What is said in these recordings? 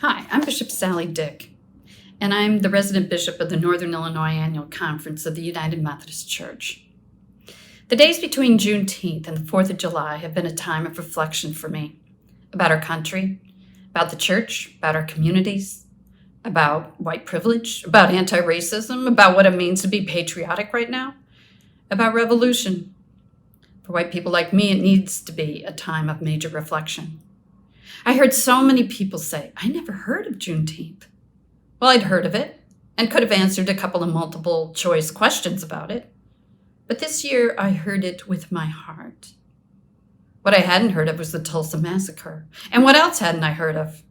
Hi, I'm Bishop Sally Dyck, and I'm the resident bishop of the Northern Illinois Annual Conference of the United Methodist Church. The days between Juneteenth and the 4th of July have been a time of reflection for me about our country, about the church, about our communities, about white privilege, about anti-racism, about what it means to be patriotic right now, about revolution. For white people like me, it needs to be a time of major reflection. I heard so many people say, I never heard of Juneteenth. Well, I'd heard of it and could have answered a couple of multiple choice questions about it. But this year, I heard it with my heart. What I hadn't heard of was the Tulsa Massacre. And what else hadn't I heard of?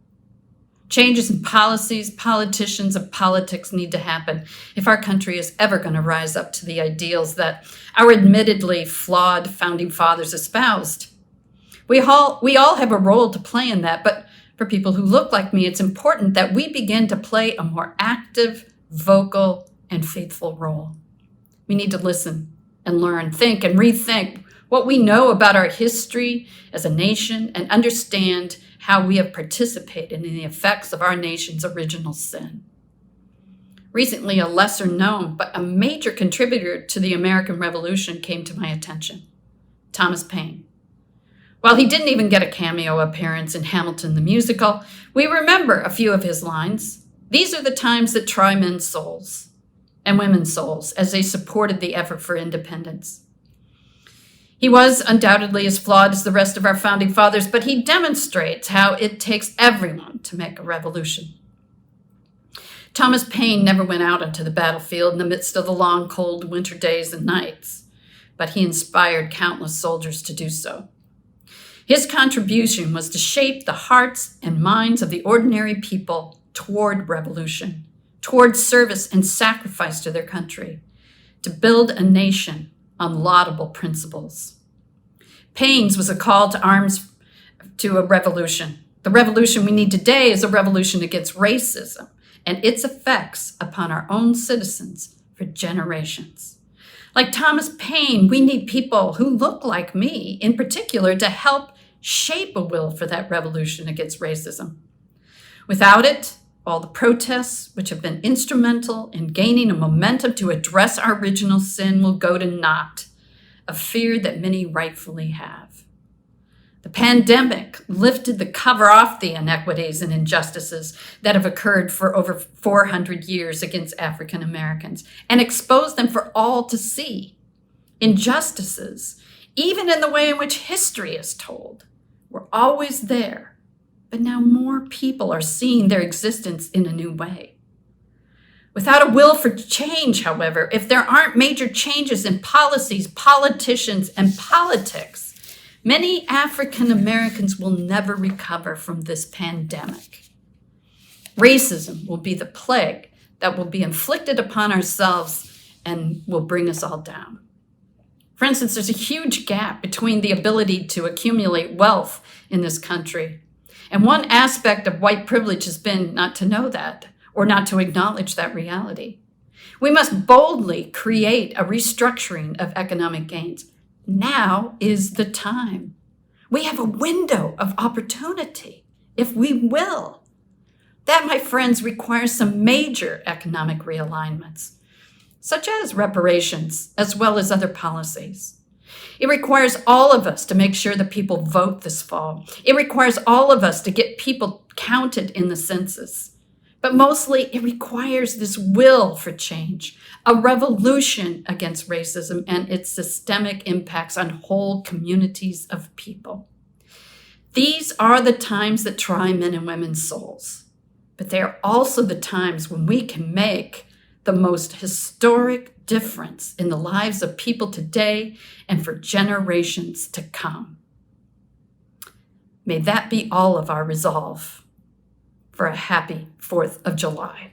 Changes in policies, politicians, and politics need to happen if our country is ever going to rise up to the ideals that our admittedly flawed founding fathers espoused. We all have a role to play in that, but for people who look like me, it's important that we begin to play a more active, vocal, and faithful role. We need to listen and learn, think and rethink what we know about our history as a nation and understand how we have participated in the effects of our nation's original sin. Recently, a lesser known but a major contributor to the American Revolution came to my attention, Thomas Paine. While he didn't even get a cameo appearance in Hamilton the musical, we remember a few of his lines. These are the times that try men's souls and women's souls as they supported the effort for independence. He was undoubtedly as flawed as the rest of our founding fathers, but he demonstrates how it takes everyone to make a revolution. Thomas Paine never went out onto the battlefield in the midst of the long, cold winter days and nights, but he inspired countless soldiers to do so. His contribution was to shape the hearts and minds of the ordinary people toward revolution, toward service and sacrifice to their country, to build a nation on laudable principles. Paine's was a call to arms to a revolution. The revolution we need today is a revolution against racism and its effects upon our own citizens for generations. Like Thomas Paine, we need people who look like me, in particular, to help shape a will for that revolution against racism. Without it, all the protests, which have been instrumental in gaining a momentum to address our original sin, will go to naught, a fear that many rightfully have. The pandemic lifted the cover off the inequities and injustices that have occurred for over 400 years against African Americans and exposed them for all to see. Injustices, even in the way in which history is told, were always there, but now more people are seeing their existence in a new way. Without a will for change, however, if there aren't major changes in policies, politicians, and politics, many African Americans will never recover from this pandemic. Racism will be the plague that will be inflicted upon ourselves and will bring us all down. For instance, there's a huge gap between the ability to accumulate wealth in this country. And one aspect of white privilege has been not to know that or not to acknowledge that reality. We must boldly create a restructuring of economic gains. Now is the time. We have a window of opportunity, if we will. That, my friends, requires some major economic realignments, such as reparations, as well as other policies. It requires all of us to make sure that people vote this fall. It requires all of us to get people counted in the census. But mostly, it requires this will for change, a revolution against racism and its systemic impacts on whole communities of people. These are the times that try men and women's souls, but they are also the times when we can make the most historic difference in the lives of people today and for generations to come. May that be all of our resolve for a happy 4th of July.